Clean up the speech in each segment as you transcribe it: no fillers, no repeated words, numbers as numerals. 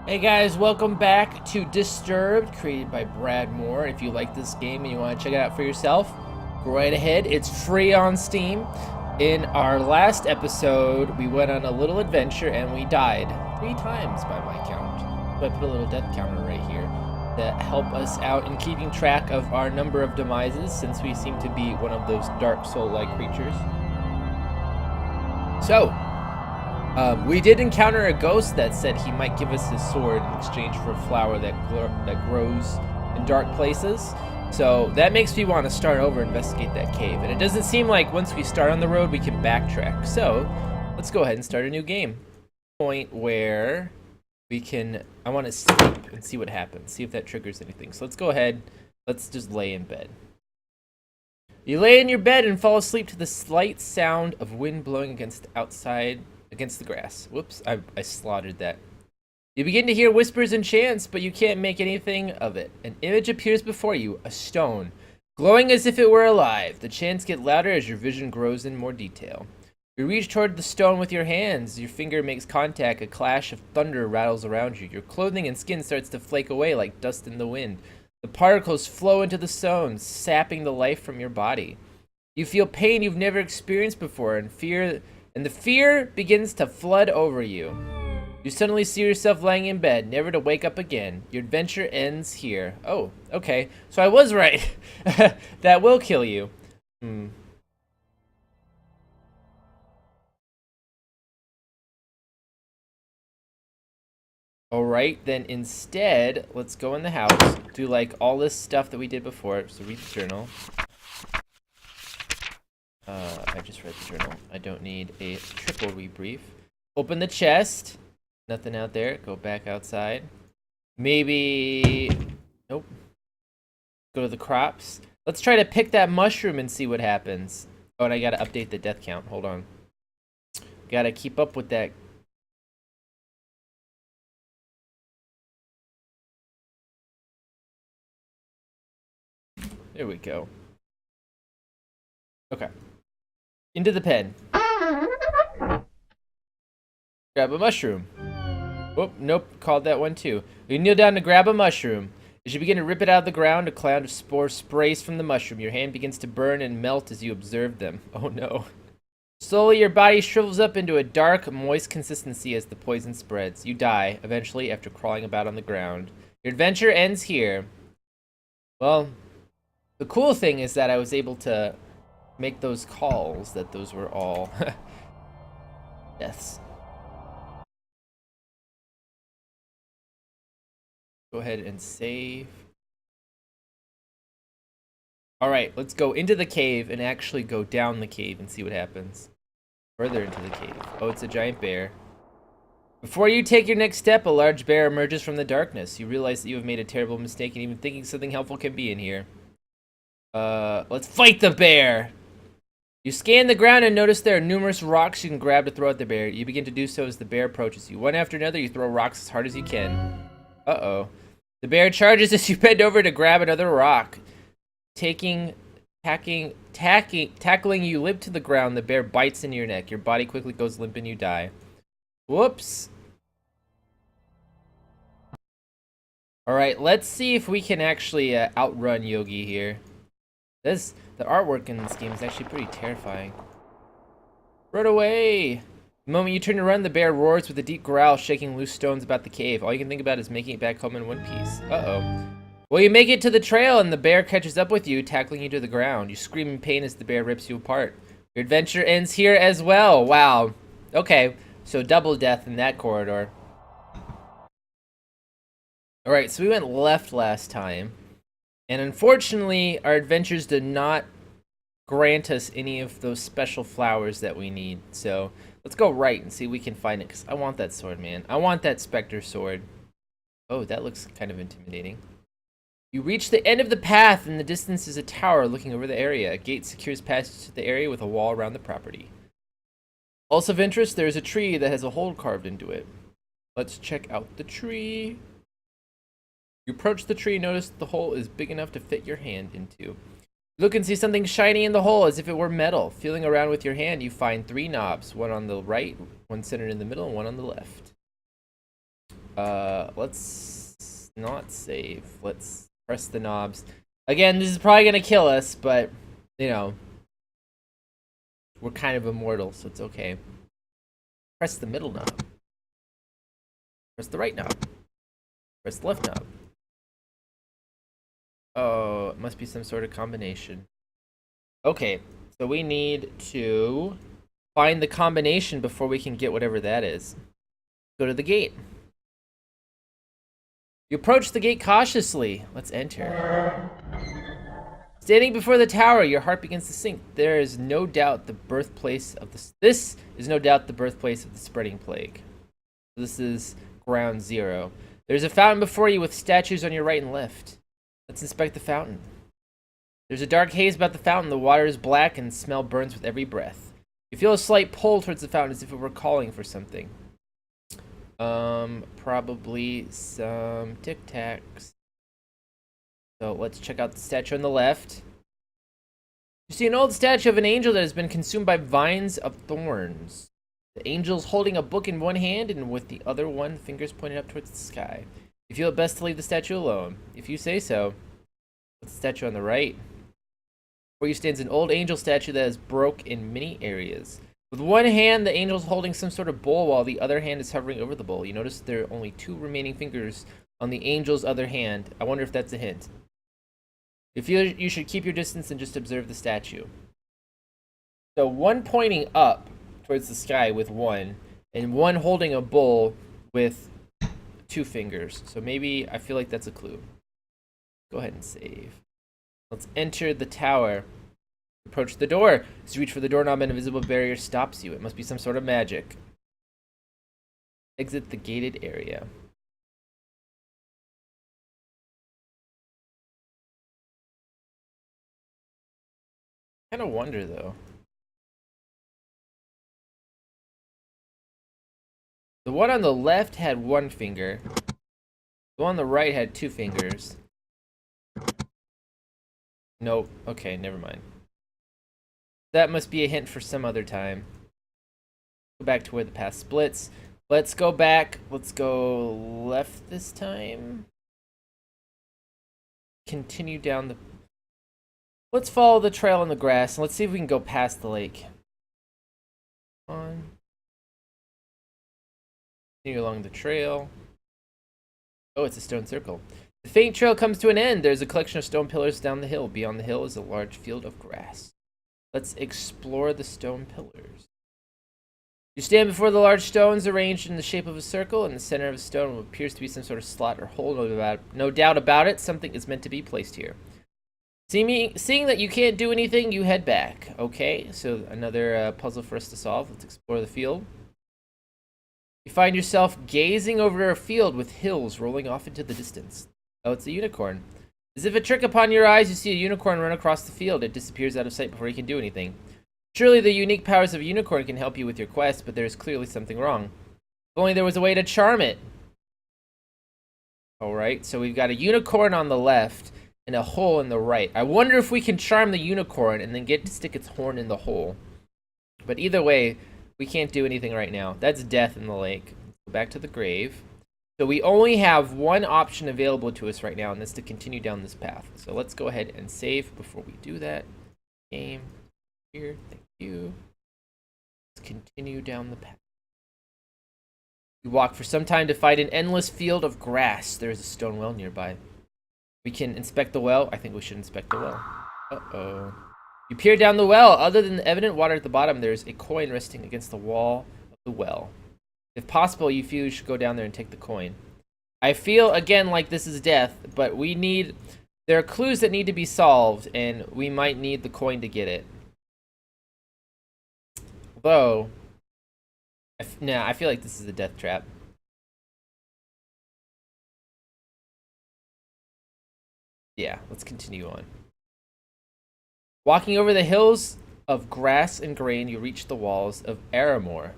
Hey guys, welcome back to Disturbed, created by Brad Moore. If you like this game and you want to check it out for yourself, go right ahead. It's free on Steam. In our last episode, we went on a little adventure and we died 3 times by my count. So I put a little death counter right here to help us out in keeping track of our number of demises, since we seem to be one of those Dark Soul-like creatures. So, we did encounter a ghost that said he might give us his sword in exchange for a flower that grows in dark places. So that makes me want to start over and investigate that cave. And it doesn't seem like once we start on the road we can backtrack. So let's go ahead and start a new game. Point where we can... I want to sleep and see what happens. See if that triggers anything. So let's go ahead. Let's just lay in bed. You lay in your bed and fall asleep to the slight sound of wind blowing against the grass. Whoops, I slaughtered that. You begin to hear whispers and chants, but you can't make anything of it. An image appears before you, a stone, glowing as if it were alive. The chants get louder as your vision grows in more detail. You reach toward the stone with your hands. Your finger makes contact. A clash of thunder rattles around you. Your clothing and skin starts to flake away like dust in the wind. The particles flow into the stone, sapping the life from your body. You feel pain you've never experienced before, and the fear begins to flood over you. You suddenly see yourself lying in bed, never to wake up again. Your adventure ends here. Oh, okay. So I was right. That will kill you. Alright, then instead, let's go in the house, do like all this stuff that we did before. So read the journal. I just read the journal. I don't need a triple rebrief. Open the chest. Nothing out there. Go back outside. Maybe... Nope. Go to the crops. Let's try to pick that mushroom and see what happens. Oh, and I gotta update the death count. Hold on. Gotta keep up with that. There we go. Okay. Into the pen. Grab a mushroom. Oh, nope, called that one too. You kneel down to grab a mushroom. As you begin to rip it out of the ground, a cloud of spores sprays from the mushroom. Your hand begins to burn and melt as you observe them. Oh no. Slowly, your body shrivels up into a dark, moist consistency as the poison spreads. You die, eventually, after crawling about on the ground. Your adventure ends here. Well, the cool thing is that I was able to make those calls, that those were all deaths. Go ahead and save. Alright, let's go into the cave and actually go down the cave and see what happens. Further into the cave. Oh, it's a giant bear. Before you take your next step, a large bear emerges from the darkness. You realize that you have made a terrible mistake in even thinking something helpful can be in here. Let's fight the bear! You scan the ground and notice there are numerous rocks you can grab to throw at the bear. You begin to do so as the bear approaches you. One after another, you throw rocks as hard as you can. Uh-oh. The bear charges as you bend over to grab another rock. Tackling you limp to the ground, the bear bites into your neck. Your body quickly goes limp and you die. Whoops. Alright, let's see if we can actually outrun Yogi here. The artwork in this game is actually pretty terrifying. Run away! The moment you turn to run, the bear roars with a deep growl, shaking loose stones about the cave. All you can think about is making it back home in one piece. Uh-oh. Well, you make it to the trail, and the bear catches up with you, tackling you to the ground. You scream in pain as the bear rips you apart. Your adventure ends here as well. Wow. Okay, so double death in that corridor. Alright, so we went left last time. And unfortunately, our adventures did not grant us any of those special flowers that we need. So let's go right and see if we can find it, because I want that sword, man. I want that Spectre sword. Oh, that looks kind of intimidating. You reach the end of the path. In the distance is a tower looking over the area. A gate secures passage to the area with a wall around the property. Also of interest, there is a tree that has a hole carved into it. Let's check out the tree. You approach the tree and notice the hole is big enough to fit your hand into. Look and see something shiny in the hole as if it were metal. Feeling around with your hand, you find 3 knobs. One on the right, one centered in the middle, and one on the left. Let's not save. Let's press the knobs. Again, this is probably gonna kill us, but, you know, we're kind of immortal, so it's okay. Press the middle knob. Press the right knob. Press the left knob. Oh, it must be some sort of combination. Okay, so we need to find the combination before we can get whatever that is. Go to the gate. You approach the gate cautiously. Let's enter. Standing before the tower, your heart begins to sink. There is no doubt the birthplace of the... This is no doubt the birthplace of the spreading plague. This is ground zero. There's a fountain before you with statues on your right and left. Let's inspect the fountain. There's a dark haze about the fountain. The water is black and smell burns with every breath. You feel a slight pull towards the fountain as if it were calling for something. Probably some Tic Tacs. So let's check out the statue on the left. You see an old statue of an angel that has been consumed by vines of thorns. The angel's holding a book in one hand and with the other one, fingers pointed up towards the sky. You feel it best to leave the statue alone. If you say so. What's the statue on the right? Where you stands an old angel statue that is broke in many areas. With one hand, the angel is holding some sort of bowl while the other hand is hovering over the bowl. You notice there are only 2 remaining fingers on the angel's other hand. I wonder if that's a hint. You feel you should keep your distance and just observe the statue. So one pointing up towards the sky with one, and one holding a bowl with 2 fingers. So maybe, I feel like that's a clue. Go ahead and save. Let's enter the tower. Approach the door. As you reach for the doorknob, an invisible barrier stops you. It must be some sort of magic. Exit the gated area. I kind of wonder, though. The one on the left had 1 finger. The one on the right had 2 fingers. Nope. Okay, never mind. That must be a hint for some other time. Go back to where the path splits. Let's go back. Let's go left this time. Continue down the... Let's follow the trail in the grass, and let's see if we can go past the lake. On. Continue along the trail. Oh, it's a stone circle. The faint trail comes to an end. There's a collection of stone pillars down the hill. Beyond the hill is a large field of grass. Let's explore the stone pillars. You stand before the large stones arranged in the shape of a circle. In the center of a stone what appears to be some sort of slot or hole. No doubt about it, something is meant to be placed here. Seeing that you can't do anything, you head back. Okay, so another puzzle for us to solve. Let's explore the field. You find yourself gazing over a field with hills rolling off into the distance. Oh, it's a unicorn. As if a trick upon your eyes, you see a unicorn run across the field. It disappears out of sight before you can do anything. Surely the unique powers of a unicorn can help you with your quest, but there's clearly something wrong. If only there was a way to charm it. Alright, so we've got a unicorn on the left and a hole in the right. I wonder if we can charm the unicorn and then get to stick its horn in the hole. But either way, we can't do anything right now. That's death in the lake. Let's go back to the grave. So we only have one option available to us right now, and that's to continue down this path. So let's go ahead and save before we do that. Game. Here. Thank you. Let's continue down the path. You walk for some time to find an endless field of grass. There is a stone well nearby. We can inspect the well. I think we should inspect the well. Uh-oh. You peer down the well. Other than the evident water at the bottom, there's a coin resting against the wall of the well. If possible, you feel you should go down there and take the coin. I feel, again, like this is death, but we need... There are clues that need to be solved, and we might need the coin to get it. Although... I feel like this is a death trap. Yeah, let's continue on. Walking over the hills of grass and grain, you reach the walls of Aramor.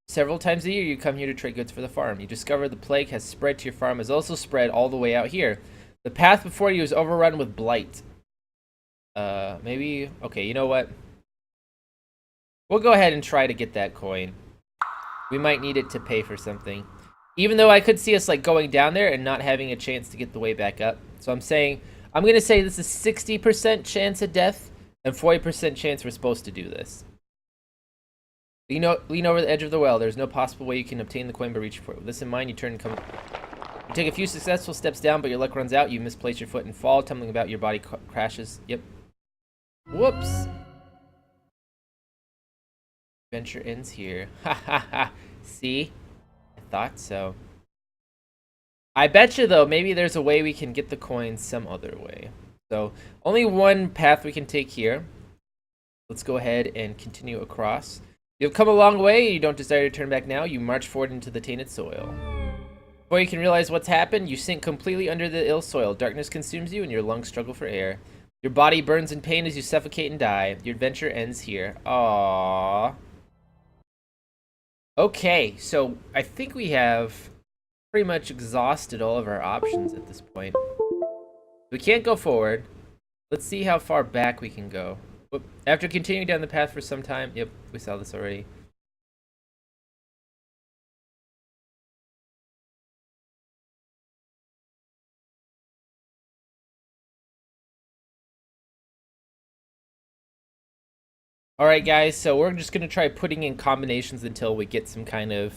Several times a year, you come here to trade goods for the farm. You discover the plague has spread to your farm, has also spread all the way out here. The path before you is overrun with blight. Maybe... Okay, you know what? We'll go ahead and try to get that coin. We might need it to pay for something. Even though I could see us like going down there and not having a chance to get the way back up. So I'm gonna say this is 60% chance of death and 40% chance we're supposed to do this. Lean over the edge of the well. There's no possible way you can obtain the coin by reaching for it. With this in mind, you turn and come. You take a few successful steps down, but your luck runs out. You misplace your foot and fall, tumbling about. Your body crashes. Yep. Whoops. Adventure ends here. Ha ha ha. See? I thought so. I bet you, though, maybe there's a way we can get the coins some other way. So, only one path we can take here. Let's go ahead and continue across. You've come a long way. You don't desire to turn back now. You march forward into the tainted soil. Before you can realize what's happened, you sink completely under the ill soil. Darkness consumes you and your lungs struggle for air. Your body burns in pain as you suffocate and die. Your adventure ends here. Aww. Okay, so I think we have pretty much exhausted all of our options at this point. We can't go forward. Let's see how far back we can go. After continuing down the path for some time, yep, we saw this already. Alright guys, so we're just going to try putting in combinations until we get some kind of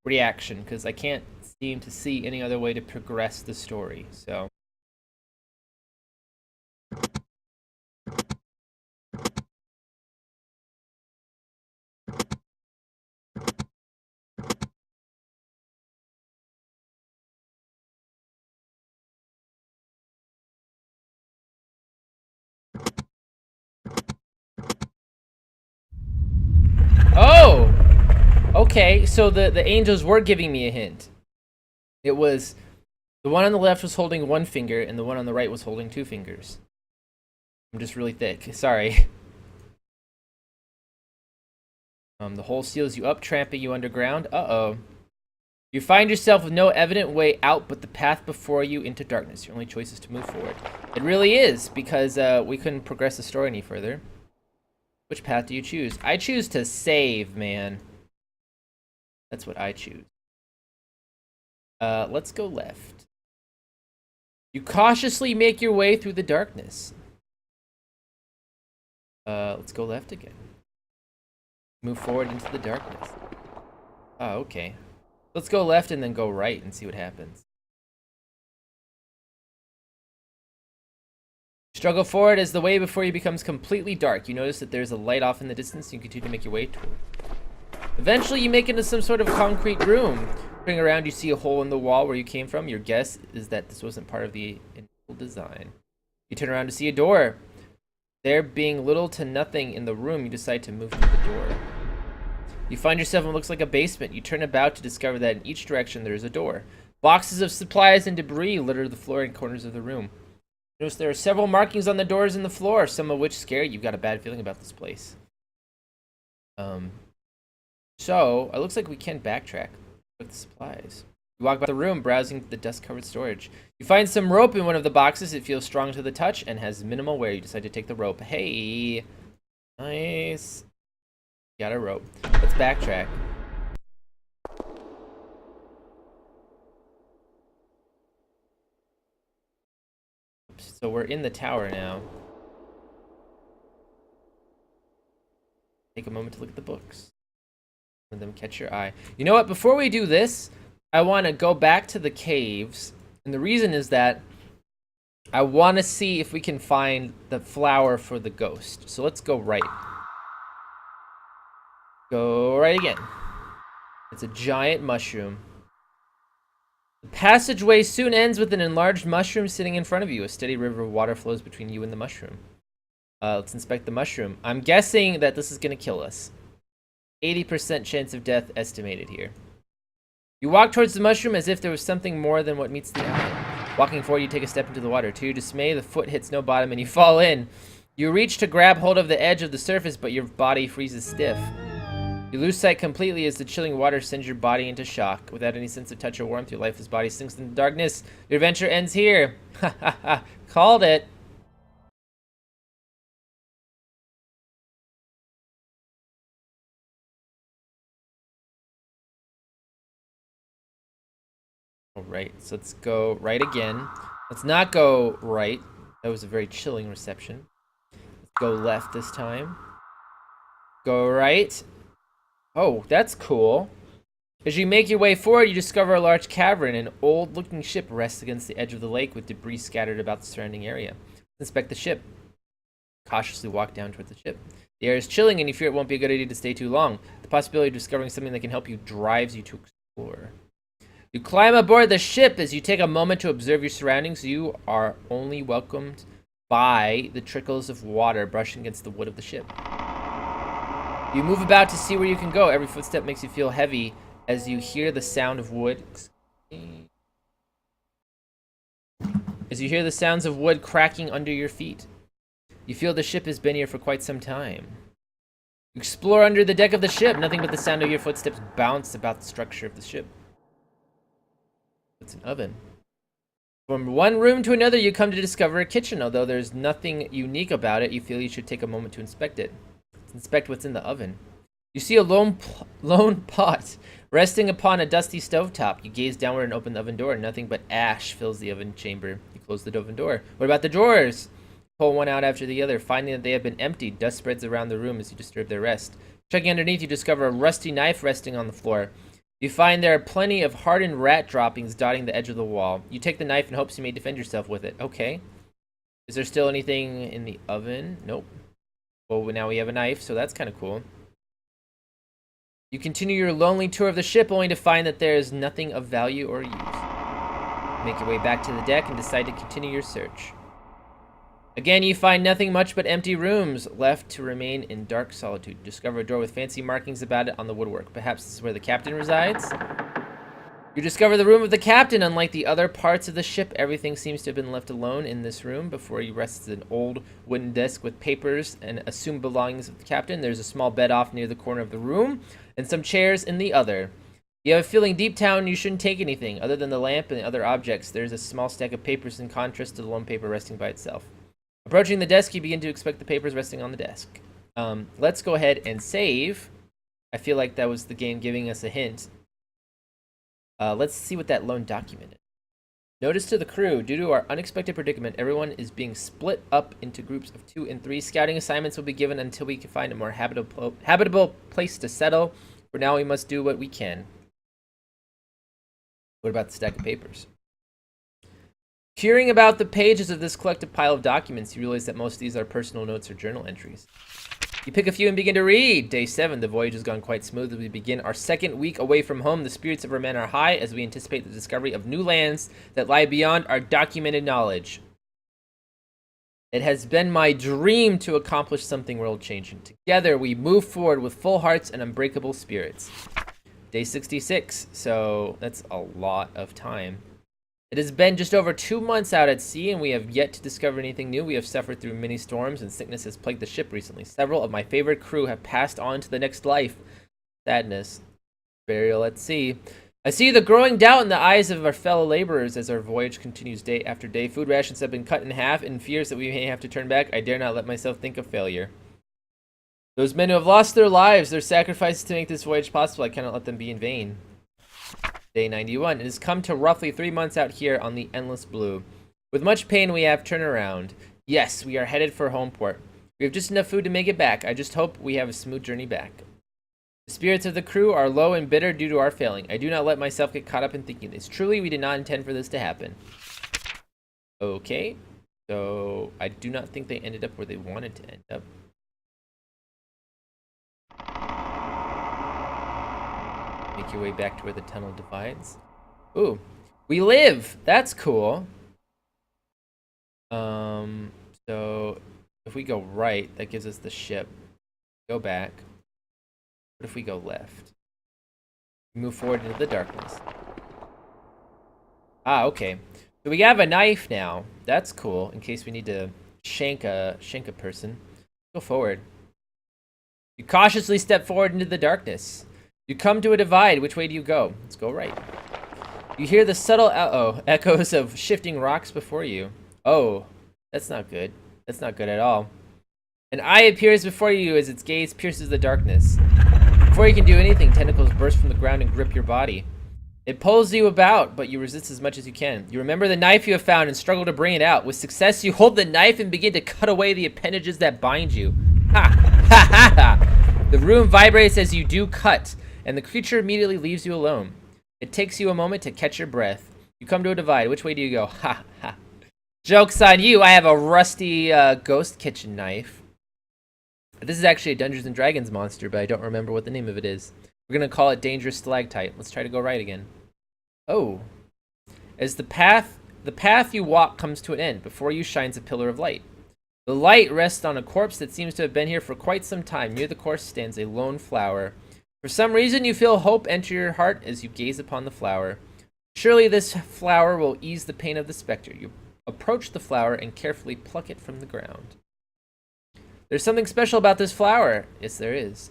reaction, because I can't seem to see any other way to progress the story, so... Oh! Okay, so the angels were giving me a hint. It was... The one on the left was holding one finger, and the one on the right was holding two fingers. I'm just really thick. Sorry. The hole seals you up, trapping you underground. Uh-oh. You find yourself with no evident way out but the path before you into darkness. Your only choice is to move forward. It really is, because we couldn't progress the story any further. Which path do you choose? I choose to save, man. That's what I choose. Let's go left. You cautiously make your way through the darkness. Let's go left again. Move forward into the darkness. Oh, okay. Let's go left and then go right and see what happens. Struggle forward as the way before you becomes completely dark. You notice that there's a light off in the distance. You continue to make your way toward it. Eventually, you make it into some sort of concrete room. Turning around, you see a hole in the wall where you came from. Your guess is that this wasn't part of the initial design. You turn around to see a door. There being little to nothing in the room, you decide to move through the door. You find yourself in what looks like a basement. You turn about to discover that in each direction there is a door. Boxes of supplies and debris litter the floor and corners of the room. Notice there are several markings on the doors and the floor, some of which scare you. You've got a bad feeling about this place. So, it looks like we can backtrack with the supplies. You walk about the room, browsing the dust-covered storage. You find some rope in one of the boxes. It feels strong to the touch and has minimal wear. You decide to take the rope. Hey! Nice. Got a rope. Let's backtrack. So we're in the tower now. Take a moment to look at the books. Let them catch your eye. You know what? Before we do this, I want to go back to the caves. And the reason is that I want to see if we can find the flower for the ghost. So let's go right. Go right again. It's a giant mushroom. The passageway soon ends with an enlarged mushroom sitting in front of you. A steady river of water flows between you and the mushroom. Let's inspect the mushroom. I'm guessing that this is going to kill us. 80% chance of death estimated here. You walk towards the mushroom as if there was something more than what meets the eye. Walking forward, you take a step into the water. To your dismay, the foot hits no bottom and you fall in. You reach to grab hold of the edge of the surface, but your body freezes stiff. You lose sight completely as the chilling water sends your body into shock. Without any sense of touch or warmth, your lifeless body sinks into darkness. Your adventure ends here. Ha ha ha. Called it. All right, so let's go right again. Let's not go right. That was a very chilling reception. Let's go left this time. Go right. Oh, that's cool. As you make your way forward, you discover a large cavern. An old-looking ship rests against the edge of the lake with debris scattered about the surrounding area. Inspect the ship. Cautiously walk down towards the ship. The air is chilling and you fear it won't be a good idea to stay too long. The possibility of discovering something that can help you drives you to explore. You climb aboard the ship. As you take a moment to observe your surroundings, you are only welcomed by the trickles of water brushing against the wood of the ship. You move about to see where you can go. Every footstep makes you feel heavy as you hear the sound of wood. As you hear the sounds of wood cracking under your feet. You feel the ship has been here for quite some time. You explore under the deck of the ship. Nothing but the sound of your footsteps bounce about the structure of the ship. It's an oven. From one room to another, you come to discover a kitchen. Although there's nothing unique about it, you feel you should take a moment to inspect it. Let's inspect what's in the oven. You see a lone pot resting upon a dusty stovetop. You gaze downward and open the oven door. Nothing but ash fills the oven chamber. You close the oven door. What about the drawers? Pull one out after the other. Finding that they have been emptied, dust spreads around the room as you disturb their rest. Checking underneath, you discover a rusty knife resting on the floor. You find there are plenty of hardened rat droppings dotting the edge of the wall. You take the knife in hopes you may defend yourself with it. Okay. Is there still anything in the oven? Nope. Well, now we have a knife, so that's kind of cool. You continue your lonely tour of the ship, only to find that there is nothing of value or use. You make your way back to the deck and decide to continue your search. Again, you find nothing much but empty rooms left to remain in dark solitude. You discover a door with fancy markings about it on the woodwork. Perhaps this is where the captain resides? You discover the room of the captain. Unlike the other parts of the ship, everything seems to have been left alone in this room. Before you rests an old wooden desk with papers and assumed belongings of the captain. There's a small bed off near the corner of the room, and some chairs in the other. You have a feeling deep down you shouldn't take anything. Other than the lamp and the other objects, there's a small stack of papers in contrast to the lone paper resting by itself. Approaching the desk, you begin to expect the papers resting on the desk. Let's go ahead and save. I feel like that was the game giving us a hint. Let's see what that lone document is. Notice to the crew, due to our unexpected predicament, everyone is being split up into groups of 2 and 3. Scouting assignments will be given until we can find a more habitable place to settle. For now, we must do what we can. What about the stack of papers? Peering about the pages of this collective pile of documents, you realize that most of these are personal notes or journal entries. You pick a few and begin to read. Day 7, the voyage has gone quite smooth as we begin our second week away from home. The spirits of our men are high as we anticipate the discovery of new lands that lie beyond our documented knowledge. It has been my dream to accomplish something world-changing. Together, we move forward with full hearts and unbreakable spirits. Day 66, so that's a lot of time. It has been just over 2 months out at sea, and we have yet to discover anything new. We have suffered through many storms, and sickness has plagued the ship recently. Several of my favorite crew have passed on to the next life. Sadness. Burial at sea. I see the growing doubt in the eyes of our fellow laborers as our voyage continues day after day. Food rations have been cut in half, and fears that we may have to turn back. I dare not let myself think of failure. Those men who have lost their lives, their sacrifices to make this voyage possible, I cannot let them be in vain. Day 91. It has come to roughly 3 months out here on the endless blue. With much pain, we have turned around. Yes, we are headed for Homeport. We have just enough food to make it back. I just hope we have a smooth journey back. The spirits of the crew are low and bitter due to our failing. I do not let myself get caught up in thinking this. Truly, we did not intend for this to happen. Okay. So, I do not think they ended up where they wanted to end up. Make your way back to where the tunnel divides. Ooh, we live! That's cool. So if we go right, that gives us the ship. Go back. What if we go left? We move forward into the darkness. Ah, okay. So we have a knife now. That's cool, in case we need to shank a person. Go forward. You cautiously step forward into the darkness. You come to a divide. Which way do you go? Let's go right. You hear the subtle echoes of shifting rocks before you. Oh, that's not good. That's not good at all. An eye appears before you as its gaze pierces the darkness. Before you can do anything, tentacles burst from the ground and grip your body. It pulls you about, but you resist as much as you can. You remember the knife you have found and struggle to bring it out. With success, you hold the knife and begin to cut away the appendages that bind you. Ha! Ha ha ha! The room vibrates as you do cut, and the creature immediately leaves you alone. It takes you a moment to catch your breath. You come to a divide. Which way do you go? Ha ha. Joke's on you, I have a rusty ghost kitchen knife. This is actually a Dungeons & Dragons monster, but I don't remember what the name of it is. We're going to call it Dangerous Stalactite. Let's try to go right again. Oh. As the path you walk comes to an end, before you shines a pillar of light. The light rests on a corpse that seems to have been here for quite some time. Near the corpse stands a lone flower. For some reason, you feel hope enter your heart as you gaze upon the flower. Surely this flower will ease the pain of the specter. You approach the flower and carefully pluck it from the ground. There's something special about this flower. Yes, there is.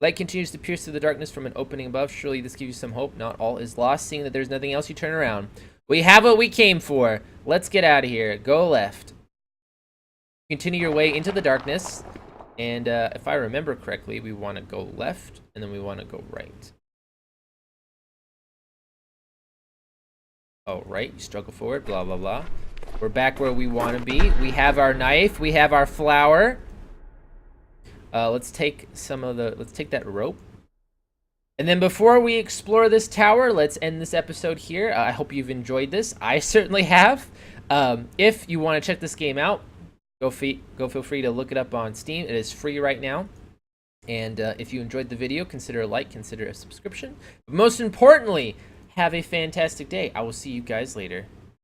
Light continues to pierce through the darkness from an opening above. Surely this gives you some hope. Not all is lost. Seeing that there's nothing else, you turn around. We have what we came for. Let's get out of here. Go left. Continue your way into the darkness. And if I remember correctly, we want to go left, and then we want to go right. Oh, right. You struggle forward. Blah, blah, blah. We're back where we want to be. We have our knife. We have our flower. Let's take that rope. And then before we explore this tower, let's end this episode here. I hope you've enjoyed this. I certainly have. If you want to check this game out, go feel free to look it up on Steam. It is free right now. And if you enjoyed the video, consider a like, consider a subscription. But most importantly, have a fantastic day. I will see you guys later.